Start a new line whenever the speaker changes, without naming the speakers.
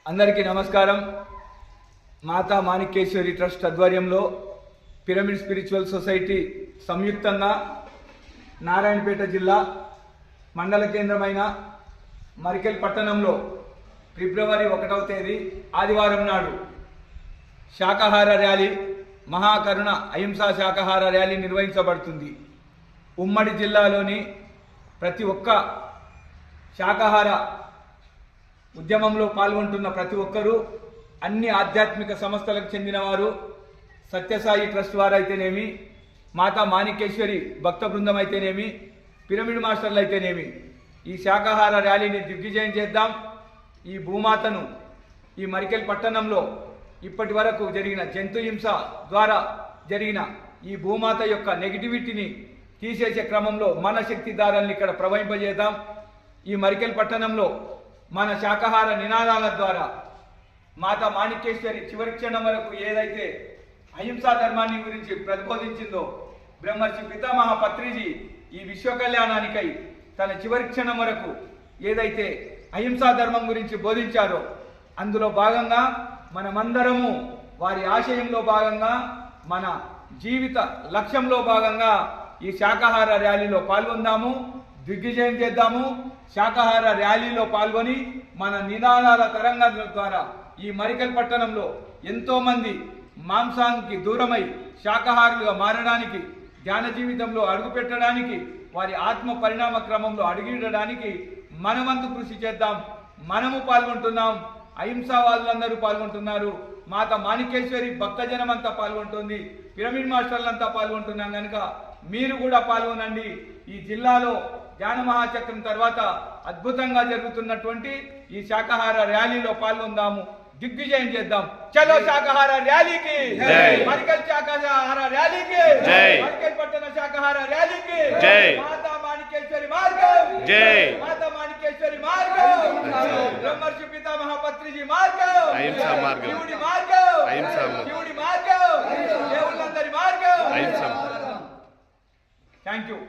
అందరికీ నమస్కారం. మాతా మాణిక్యేశ్వరి ట్రస్ట్ ఆధ్వర్యంలో పిరమిడ్ స్పిరిచువల్ సొసైటీ సంయుక్తంగా నారాయణపేట జిల్లా మండల కేంద్రమైన మరికెల్ పట్టణంలో ఫిబ్రవరి 1వ తేదీ ఆదివారం నాడు శాకాహార ర్యాలీ, మహాకరుణ అహింసా శాకాహార ర్యాలీ నిర్వహించబడుతుంది. ఉమ్మడి జిల్లాలోని ప్రతి ఒక్క శాకాహార ఉద్యమంలో పాల్గొంటున్న ప్రతి ఒక్కరూ, అన్ని ఆధ్యాత్మిక సంస్థలకు చెందినవారు, సత్యసాయి ట్రస్ట్ వారైతేనేమి, మాతా మాణిక్యేశ్వరి భక్త బృందం అయితేనేమి, పిరమిడ్ మాస్టర్లు అయితేనేమి, ఈ శాకాహార ర్యాలీని దిగ్విజయం చేద్దాం. ఈ భూమాతను, ఈ మరికెల్ పట్టణంలో ఇప్పటి వరకు జరిగిన జంతు హింస ద్వారా జరిగిన ఈ భూమాత యొక్క నెగిటివిటీని తీసేసే క్రమంలో మన శక్తిదారాన్ని ఇక్కడ ప్రవహింపజేద్దాం. ఈ మరికెల్ పట్టణంలో మన శాకాహార నినాదాల ద్వారా మాతా మాణిక్యేశ్వరి చివరి క్షణం వరకు ఏదైతే అహింసా ధర్మాన్ని గురించి ప్రతిబోధించిందో, బ్రహ్మర్షి పితామహ పత్రిజీ ఈ విశ్వ కళ్యాణానికై తన చివరి క్షణం వరకు ఏదైతే అహింసా ధర్మం గురించి బోధించారో, అందులో భాగంగా మనమందరము వారి ఆశయంలో భాగంగా, మన జీవిత లక్ష్యంలో భాగంగా ఈ శాకాహార ర్యాలీలో పాల్గొందాము, దిగ్విజయం చేద్దాము. శాకాహార ర్యాలీలో పాల్గొని మన నినాదాల తరంగాల ద్వారా ఈ మరికెల్ పట్టణంలో ఎంతోమంది మాంసానికి దూరమై శాకాహారులుగా మారడానికి, ధ్యాన జీవితంలో అడుగుపెట్టడానికి, వారి ఆత్మ పరిణామ క్రమంలో అడుగిడడానికి మనమంతు కృషి చేద్దాం. మనము పాల్గొంటున్నాం, అహింసావాదులందరూ పాల్గొంటున్నారు, మాతా మాణిక్యేశ్వరి భక్తజనం అంతా పాల్గొంటుంది, పిరమిడ్ మాస్టర్లంతా పాల్గొంటున్నాం. కనుక మీరు కూడా పాల్గొనండి. ఈ జిల్లాలో ధ్యాన మహాచక్రం తర్వాత అద్భుతంగా జరుగుతున్నటువంటి ఈ శాకాహార ర్యాలీలో పాల్గొందాము, దిగ్విజయం చేద్దాం. చలో శాకాహార ర్యాలీకి, మరికెల్ శాకాహార ర్యాలీకి, మరికెల్ పట్టణ శాకాహార ర్యాలీకి, మాతా మాణిక్యేశ్వరి మార్గం, మాతా మాణిక్యేశ్వరి మార్గం, బ్రహ్మర్షి పితామహ పత్రిజీ మార్గం, శివుడి మార్గం, శివుడి మార్గం, దేవుళ్ళందరి మార్గం. Thank you.